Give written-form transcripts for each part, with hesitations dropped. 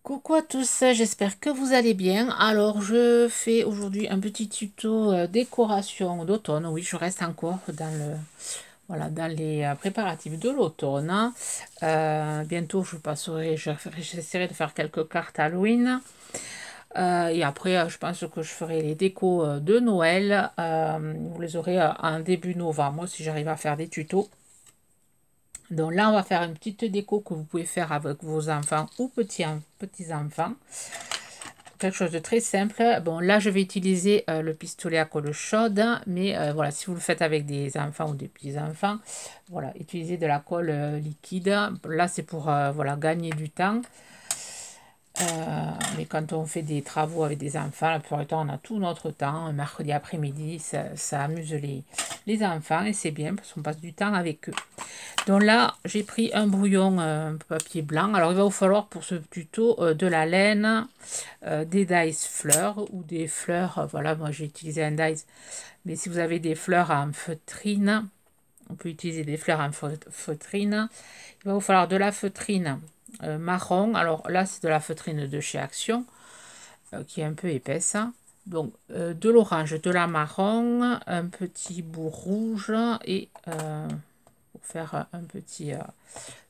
Coucou à tous, j'espère que vous allez bien. Alors, je fais aujourd'hui un petit tuto décoration d'automne. Oui, je reste encore dans voilà, dans les préparatifs de l'automne. Bientôt, j'essaierai de faire quelques cartes Halloween. Et après, je pense que je ferai les décos de Noël. Vous les aurez en début novembre si j'arrive à faire des tutos. Donc là, on va faire une petite déco que vous pouvez faire avec vos enfants ou petits-enfants. Quelque chose de très simple. Bon, là, je vais utiliser le pistolet à colle chaude, mais voilà, si vous le faites avec des enfants ou des petits-enfants, voilà, utilisez de la colle liquide. Là, c'est pour voilà, gagner du temps. Mais quand on fait des travaux avec des enfants, la plupart du temps, on a tout notre temps. Un mercredi après-midi, ça amuse les enfants et c'est bien parce qu'on passe du temps avec eux. Donc là, j'ai pris un brouillon papier blanc. Alors, il va vous falloir pour ce tuto de la laine, des dies fleurs ou des fleurs. Voilà, moi j'ai utilisé un dies. Mais si vous avez des fleurs en feutrine, on peut utiliser des fleurs en feutrine. Il va vous falloir de la feutrine marron. Alors là, c'est de la feutrine de chez Action, qui est un peu épaisse. Donc, de l'orange, de la marron, un petit bout rouge et pour faire un petit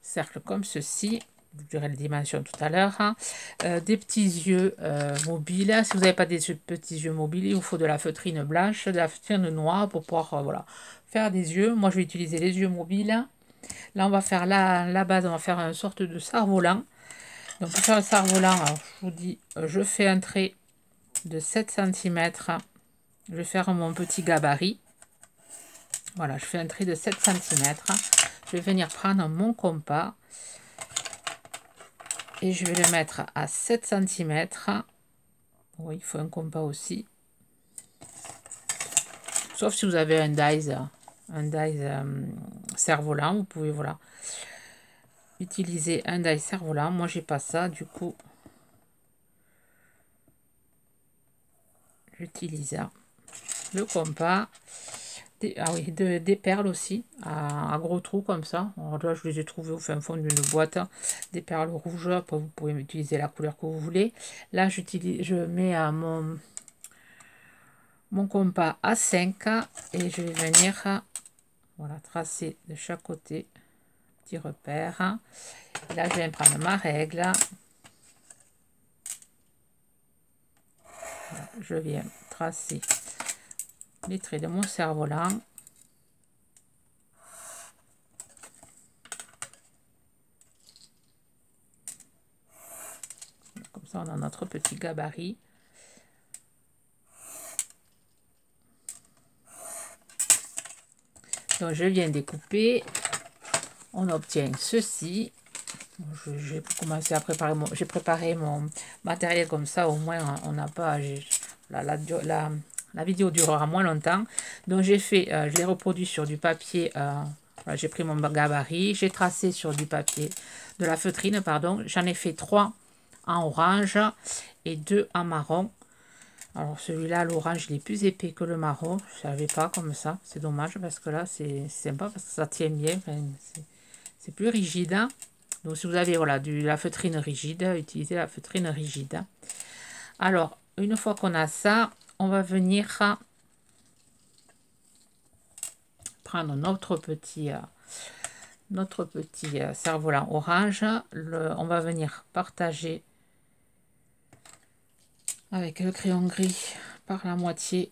cercle comme ceci. Je vous dirai les dimensions tout à l'heure. Des petits yeux mobiles. Si vous n'avez pas des petits yeux mobiles, il vous faut de la feutrine blanche, de la feutrine noire pour pouvoir voilà, faire des yeux. Moi, je vais utiliser les yeux mobiles. Là, on va faire la base, on va faire une sorte de cerf-volant. Donc, pour faire le cerf-volant, je vous dis, je fais un trait de 7 cm. Je vais faire mon petit gabarit. Voilà, je fais un trait de 7 cm. Je vais venir prendre mon compas et je vais le mettre à 7 cm. Oui, il faut un compas aussi. Sauf si vous avez un dies cerf-volant, vous pouvez voilà utiliser un dies cerf-volant. Moi, j'ai pas ça, du coup, j'utilise le compas. Ah oui, des perles aussi, à gros trous comme ça. Alors là, je les ai trouvées au fin fond d'une boîte. Des perles rouges, après vous pouvez utiliser la couleur que vous voulez. Là, je mets à mon compas à 5 et je vais venir voilà, tracer de chaque côté petit repère. Et là, je vais prendre ma règle. Voilà, je viens tracer les traits de mon cerf-volant. Comme ça, on a notre petit gabarit. Donc, je viens découper. On obtient ceci. J'ai commencé à préparer j'ai préparé mon matériel comme ça, au moins on n'a pas la vidéo durera moins longtemps. Donc j'ai fait je l'ai reproduit sur du papier, voilà, j'ai pris mon gabarit, j'ai tracé sur du papier de la feutrine, pardon. J'en ai fait 3 en orange et 2 en marron. Alors celui-là, l'orange, il est plus épais que le marron. Je savais pas comme ça, c'est dommage parce que là c'est sympa parce que ça tient bien, enfin, c'est plus rigide. Donc si vous avez voilà, la feutrine rigide, utilisez la feutrine rigide. Alors, une fois qu'on a ça, on va venir prendre notre petit cerf-volant orange. On va venir partager avec le crayon gris par la moitié.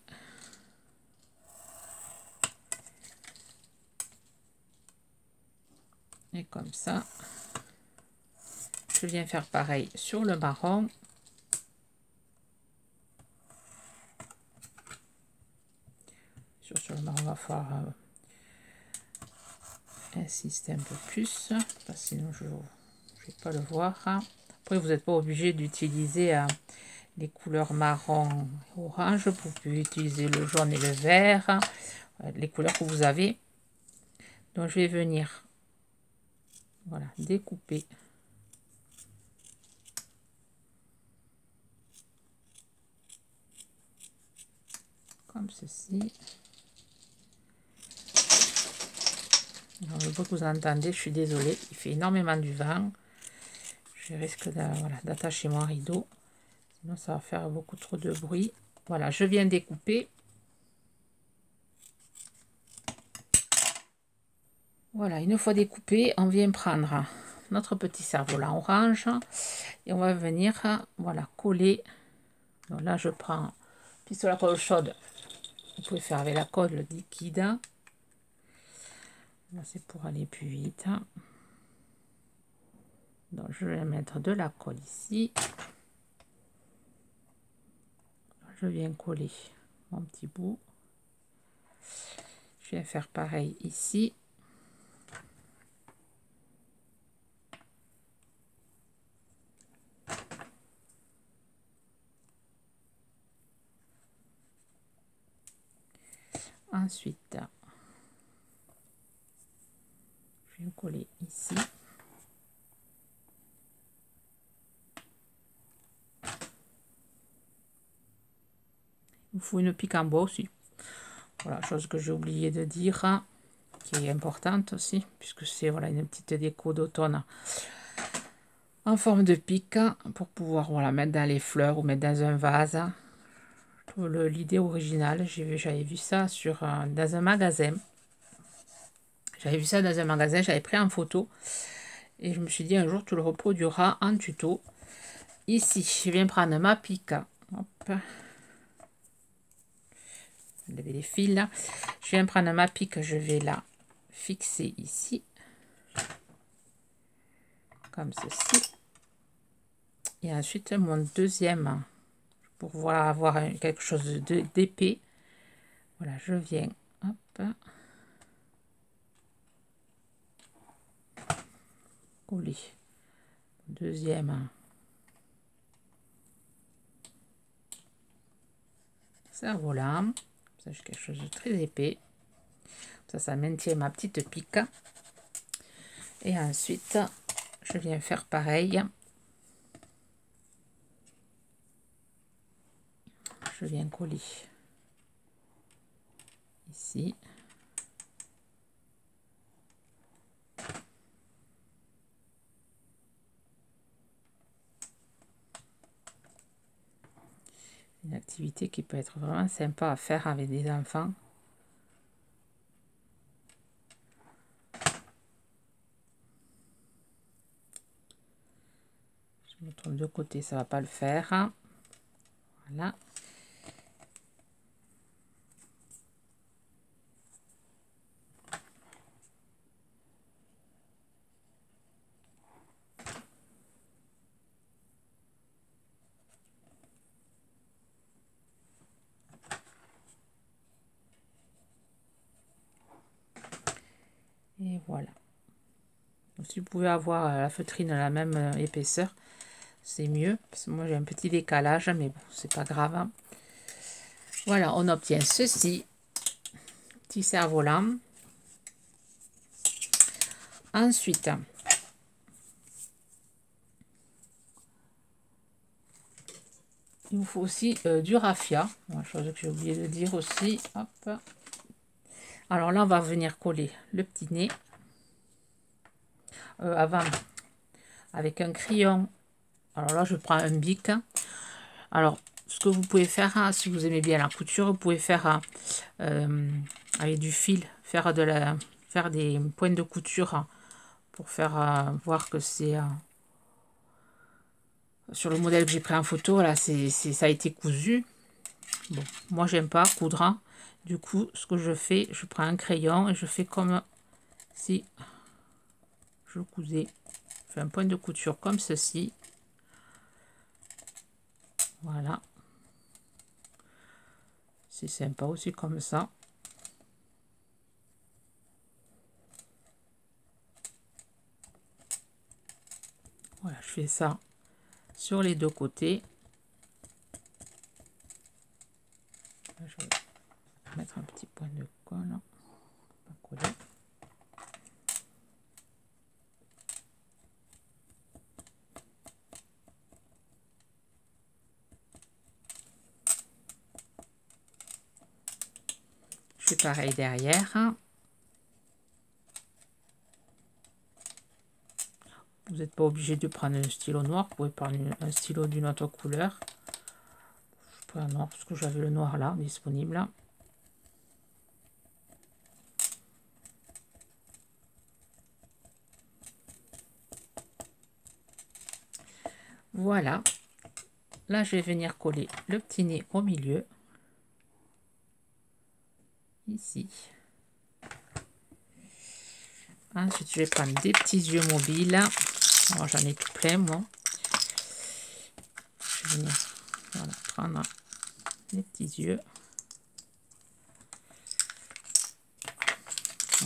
Et comme ça. Je viens faire pareil sur le marron. Sur le marron, on va falloir insister un peu plus, parce que sinon je ne vais pas le voir. Après, vous n'êtes pas obligé d'utiliser les couleurs marron et orange. Vous pouvez utiliser le jaune et le vert, les couleurs que vous avez. Donc, je vais venir voilà, découper. Comme ceci. Alors, le bruit que vous entendez, je suis désolée, il fait énormément du vent. je risque d'attacher mon rideau. Sinon, ça va faire beaucoup trop de bruit. Voilà, je viens découper. Voilà, une fois découpé, on vient prendre notre petit cerf-volant orange et on va venir, voilà, coller. Donc là, je prends pistolet à colle chaude. Vous pouvez faire avec la colle liquide. Là, c'est pour aller plus vite. Donc, je vais mettre de la colle ici. Je viens coller mon petit bout. Je viens faire pareil ici. Ensuite, je viens coller ici. Il faut une pique en bois aussi. Voilà, chose que j'ai oublié de dire, qui est importante aussi, puisque c'est voilà, une petite déco d'automne en forme de pique pour pouvoir voilà, mettre dans les fleurs ou mettre dans un vase. Je trouve l'idée originale. J'avais vu ça dans un magasin. J'avais pris en photo et je me suis dit un jour tu le reproduiras en tuto. Ici, je viens prendre ma pique. Hop. Lever les fils là. Je viens prendre ma pique, je vais la fixer ici. Comme ceci. Et ensuite, mon deuxième, pour pouvoir avoir quelque chose d'épais. Voilà, je viens, hop, coller. Deuxième cerf-volant. Ça, j'ai quelque chose de très épais. Ça maintient ma petite pique. Et ensuite, je viens faire pareil. Je viens coller ici. Une activité qui peut être vraiment sympa à faire avec des enfants. Je me tourne de côté, ça va pas le faire. Voilà. Et voilà. Donc, si vous pouvez avoir la feutrine à la même épaisseur, c'est mieux. Parce que moi j'ai un petit décalage, mais bon, c'est pas grave. Hein. Voilà, on obtient ceci. Petit cerf-volant. Ensuite, il vous faut aussi du raffia. Chose que j'ai oublié de dire aussi. Hop. Alors là, on va venir coller le petit nez. Avant, avec un crayon. Alors là, je prends un bic. Alors, ce que vous pouvez faire, hein, si vous aimez bien la couture, vous pouvez faire avec du fil, faire des points de couture pour faire voir que c'est sur le modèle que j'ai pris en photo. Là, ça a été cousu. Bon, moi, j'aime pas coudre. Hein. Du coup, ce que je fais, je prends un crayon et je fais comme si je cousais. Je fais un point de couture comme ceci. Voilà. C'est sympa aussi comme ça. Voilà, je fais ça sur les deux côtés. Je vais mettre un petit point de colle. Pas coller. Je fais pareil derrière. Vous Vous n'êtes pas obligé de prendre un stylo noir, vous pouvez prendre un stylo d'une autre couleur. Je prends un noir parce que j'avais le noir là, disponible. Voilà. Là, je vais venir coller le petit nez au milieu. Ici. Ensuite, je vais prendre des petits yeux mobiles. Alors, j'en ai tout plein, moi. Je vais venir voilà, prendre les petits yeux.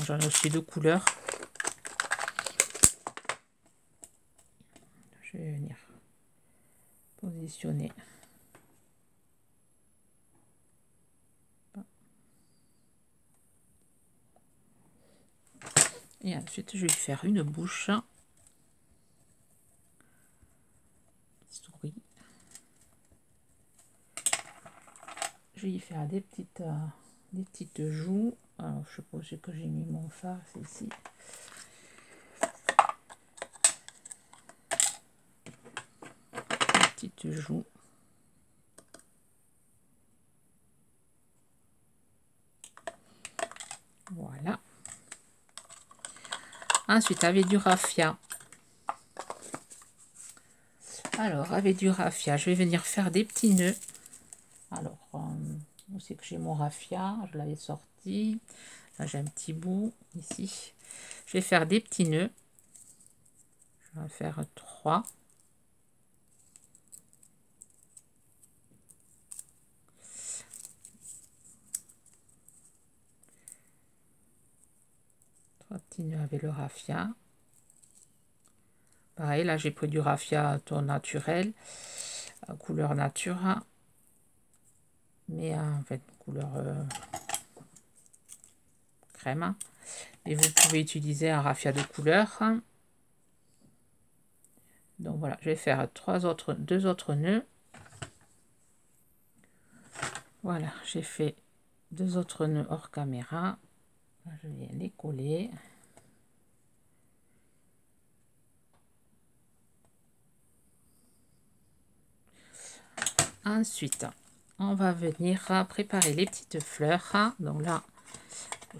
J'en ai aussi 2 couleurs. Je vais venir positionner. Et ensuite, je vais faire une bouche. Souris. Je vais y faire des petites joues. Alors, je suppose que j'ai mis mon fard, c'est ici. Des petites joues. Voilà. Ensuite, avec du raffia. Alors, avec du raffia, je vais venir faire des petits nœuds. Alors, où c'est que j'ai mon raffia? Je l'avais sorti. Là, j'ai un petit bout ici. Je vais faire des petits nœuds. Je vais en faire 3. Petits nœuds avec le raffia. Pareil, là j'ai pris du raffia ton naturel, couleur nature, mais en fait couleur crème. Et vous pouvez utiliser un raffia de couleur. Donc voilà, je vais faire 2 autres nœuds. Voilà, j'ai fait 2 autres nœuds hors caméra. Là, je viens les coller. Ensuite, on va venir préparer les petites fleurs. Donc là,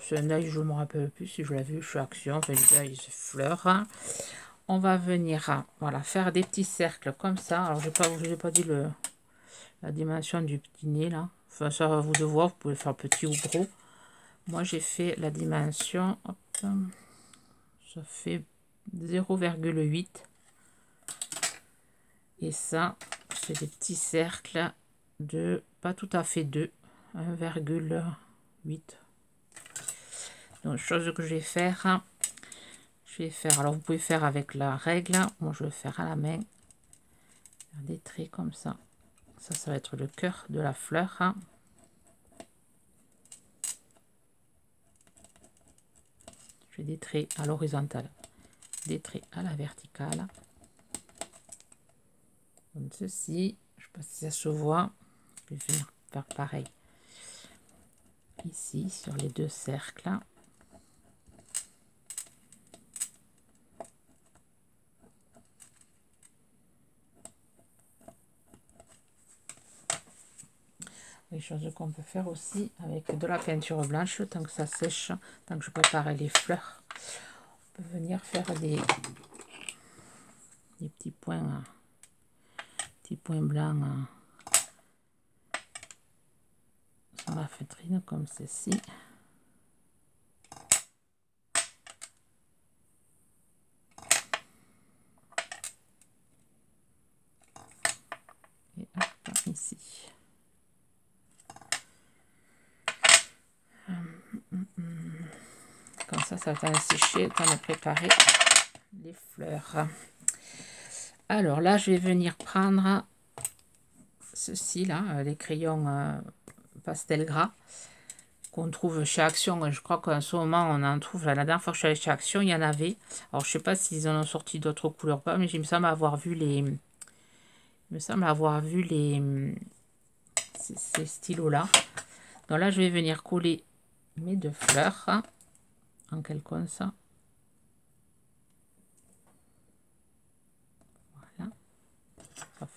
c'est un œil, je ne me rappelle plus si je l'ai vu, je suis action, œil fleurs. On va venir voilà, faire des petits cercles comme ça. Alors, je n'ai pas dit la dimension du petit nez là. Enfin, ça va vous de voir, vous pouvez faire petit ou gros. Moi, j'ai fait la dimension, hop, ça fait 0,8. Et ça, c'est des petits cercles de, pas tout à fait 2, 1,8. Donc, chose que je vais faire, alors vous pouvez faire avec la règle, moi je vais faire à la main, faire des traits comme ça. Ça va être le cœur de la fleur. Je fais des traits à l'horizontale, des traits à la verticale. Comme ceci, je ne sais pas si ça se voit. Je vais venir faire pareil ici sur les 2 cercles. Les choses qu'on peut faire aussi avec de la peinture blanche, tant que ça sèche, tant que je prépare les fleurs, on peut venir faire des petits points blancs sur la feutrine comme ceci. Et hop, ici. Comme ça va sécher, le temps de préparer les fleurs. Alors là, je vais venir prendre ceci là, les crayons pastel gras qu'on trouve chez Action. Je crois qu'en ce moment on en trouve. La dernière fois que je suis allée chez Action, il y en avait. Alors je sais pas s'ils en ont sorti d'autres couleurs pas, mais il me semble avoir vu ces stylos là. Donc là, je vais venir coller mes 2 fleurs en quelque ça.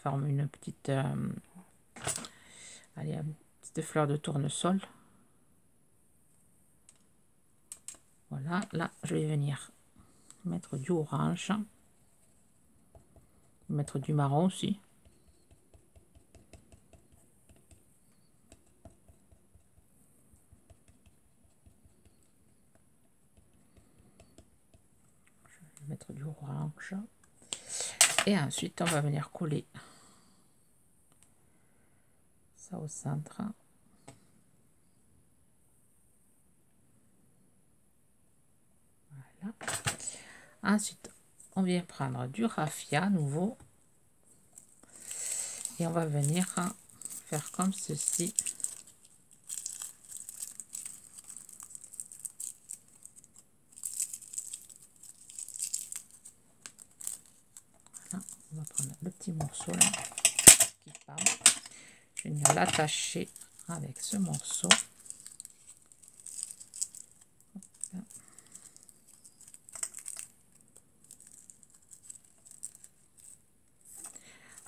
forme une petite, allez, une petite fleur de tournesol. Voilà, là, je vais venir mettre du orange, mettre du marron aussi. Je vais mettre du orange. Et ensuite, on va venir coller ça au centre. Voilà. Ensuite, on vient prendre du raffia nouveau. Et on va venir faire comme ceci. Voilà, on va prendre le petit morceau là qui part. Je vais venir l'attacher avec ce morceau.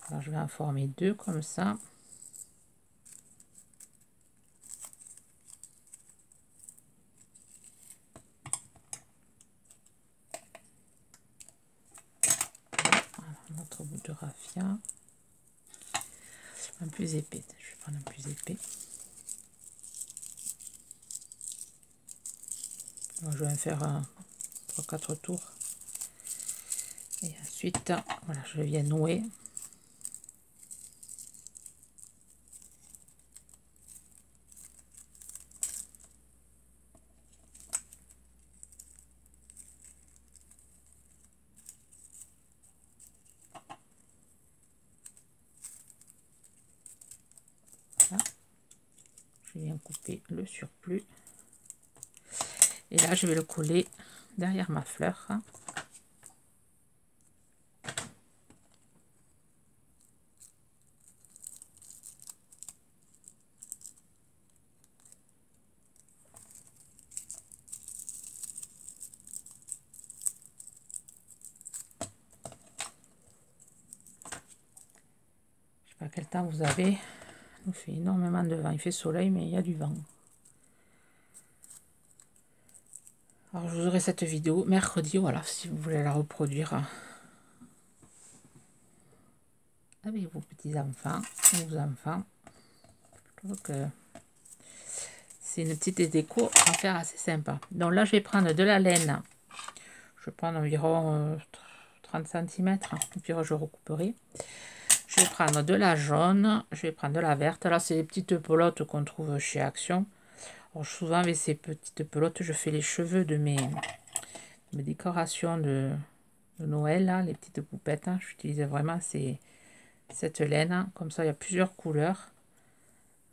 Alors je vais en former deux comme ça. Voilà, notre bout de raffia. Un plus épais, je vais prendre un plus épais. Alors, je vais faire 3-4 tours. Et ensuite, voilà, je viens nouer. Voilà. Je viens couper le surplus. Et là, je vais le coller derrière ma fleur. Je sais pas quel temps vous avez. Il fait énormément de vent. Il fait soleil, mais il y a du vent. Alors, je vous aurai cette vidéo mercredi, voilà, si vous voulez la reproduire avec vos petits-enfants, vos enfants. Je trouve que c'est une petite déco à faire assez sympa. Donc là, je vais prendre de la laine. Je vais prendre environ 30 cm. Et puis, je recouperai. Je vais prendre de la jaune. Je vais prendre de la verte. Là, c'est les petites pelotes qu'on trouve chez Action. Alors, souvent, avec ces petites pelotes, je fais les cheveux de mes décorations de Noël, là, les petites poupettes. Hein. J'utilise vraiment cette laine. Hein. Comme ça, il y a plusieurs couleurs.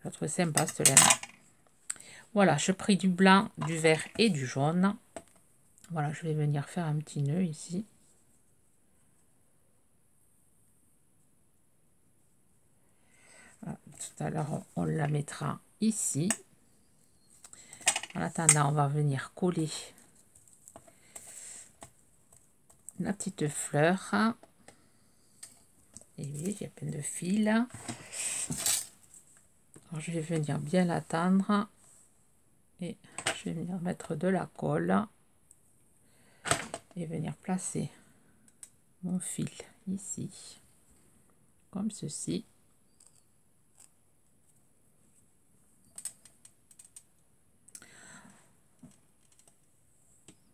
Je trouve sympa cette laine. Voilà, je pris du blanc, du vert et du jaune. Voilà, je vais venir faire un petit nœud ici. Voilà, tout à l'heure, on la mettra ici. En attendant, on va venir coller la petite fleur. Et oui, il y a plein de fils. Alors, je vais venir bien l'attendre. Et je vais venir mettre de la colle. Et venir placer mon fil ici. Comme ceci.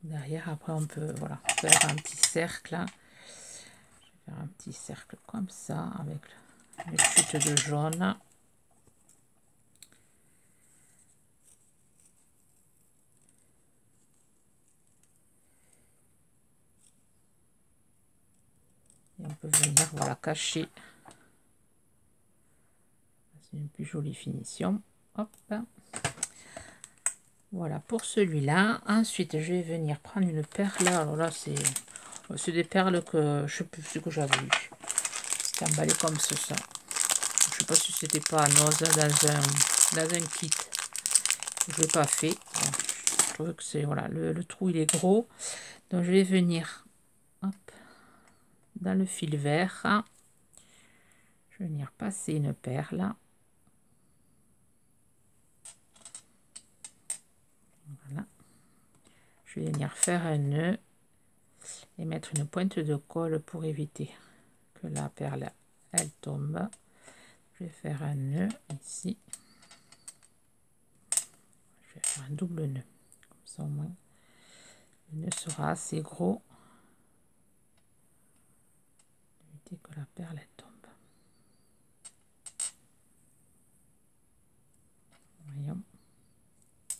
Derrière, après, on peut voilà, faire un petit cercle. Je vais faire un petit cercle comme ça avec une chute de jaune. Et on peut venir voilà, cacher. C'est une plus jolie finition. Hop. Voilà pour celui-là. Ensuite, je vais venir prendre une perle. Alors là, c'est des perles que je sais plus ce que j'avais eu. C'est emballé comme ça. Je sais pas si c'était pas à Noz dans un kit. Je l'ai pas fait. Bon, je trouve que c'est voilà, le trou il est gros. Donc je vais venir hop, dans le fil vert. Je vais venir passer une perle. Voilà. Je vais venir faire un nœud et mettre une pointe de colle pour éviter que la perle elle tombe. Je vais faire un nœud ici. Je vais faire un double nœud. Comme ça au moins le nœud sera assez gros. Éviter que la perle elle tombe. Voyons.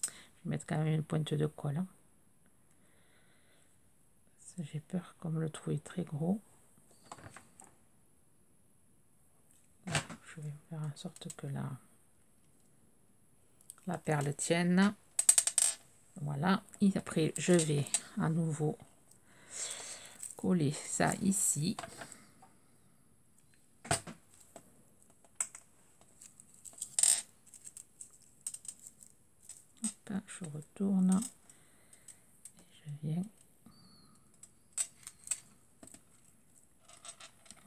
Je vais mettre quand même une pointe de colle. Hein. J'ai peur comme le trou est très gros. Voilà, je vais faire en sorte que la perle tienne. Voilà. Et après, je vais à nouveau coller ça ici. Hop, je retourne. Et je viens.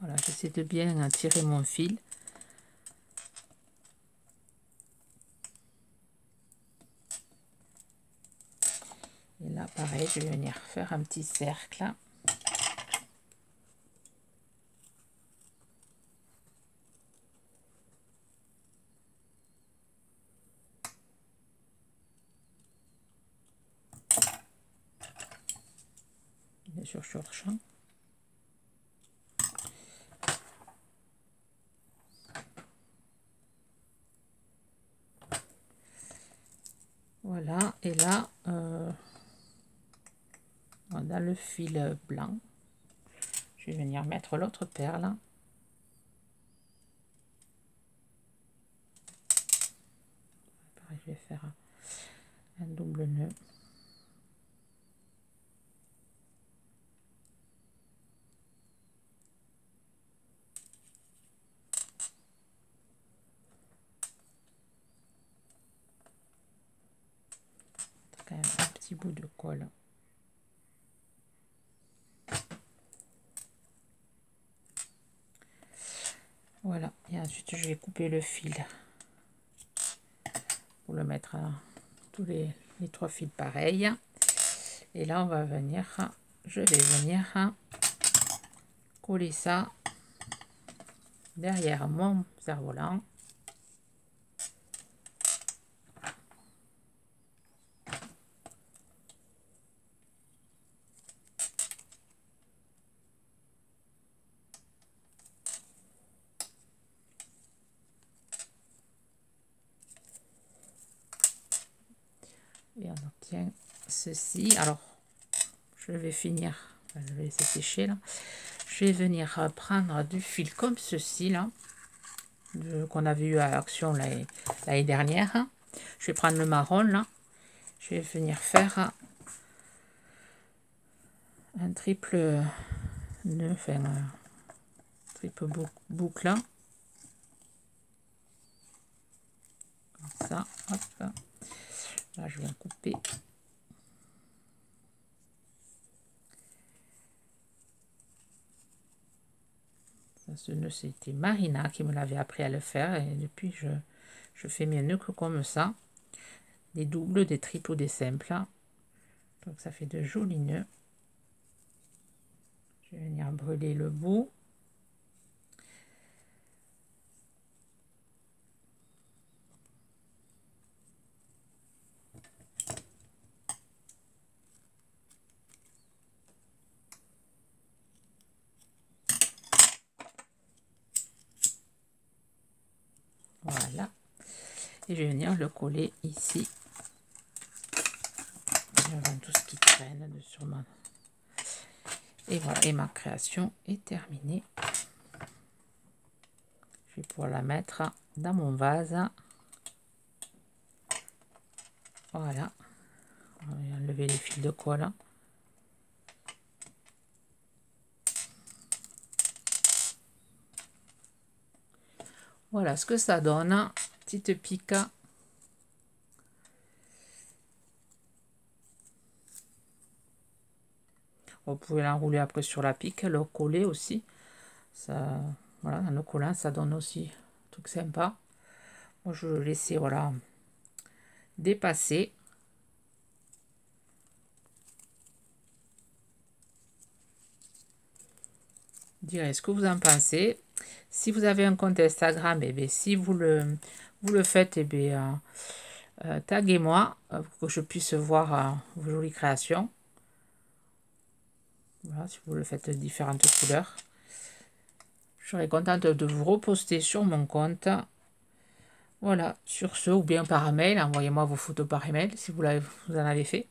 Voilà, j'essaie de bien tirer mon fil. Et là, pareil, je vais venir faire un petit cercle. Bien sûr, sur le champ. Voilà, et là, dans le fil blanc, je vais venir mettre l'autre perle. Pareil, je vais faire un double nœud. Quand même un petit bout de colle. Voilà, et ensuite je vais couper le fil pour le mettre à tous les 3 fils pareils. Et là on va venir, je vais venir coller ça derrière mon cerf-volant. Et on obtient ceci. Alors je vais finir, je vais laisser sécher là. Je vais venir prendre du fil comme ceci là, qu'on avait eu à Action l'année dernière. Je vais prendre le marron là. Je vais venir faire un triple nœud, enfin triple boucle. Comme ça, hop. Là, je viens couper. Ça, ce nœud, c'était Marina qui me l'avait appris à le faire. Et depuis, je fais mes nœuds que comme ça. Des doubles, des triples ou des simples. Donc, ça fait de jolis nœuds. Je vais venir brûler le bout. Voilà. Et je vais venir le coller ici. J'enlève tout ce qui traîne de sur ma... Et voilà, et ma création est terminée. Je vais pouvoir la mettre dans mon vase. Voilà. On va enlever les fils de colle. Voilà ce que ça donne. Petite pique. Vous pouvez l'enrouler après sur la pique, le coller aussi. Ça, Voilà, dans le collant, ça donne aussi un truc sympa. Moi, je le laissais, voilà, dépasser. Direz ce que vous en pensez. Si vous avez un compte Instagram, et bien, si vous le faites, et bien, taguez-moi pour que je puisse voir vos jolies créations. Voilà, si vous le faites de différentes couleurs. Je serai contente de vous reposter sur mon compte. Voilà, sur ce, ou bien par mail, envoyez-moi vos photos par email si vous en avez fait.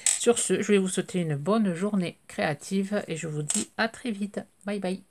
Sur ce, je vais vous souhaiter une bonne journée créative et je vous dis à très vite. Bye bye.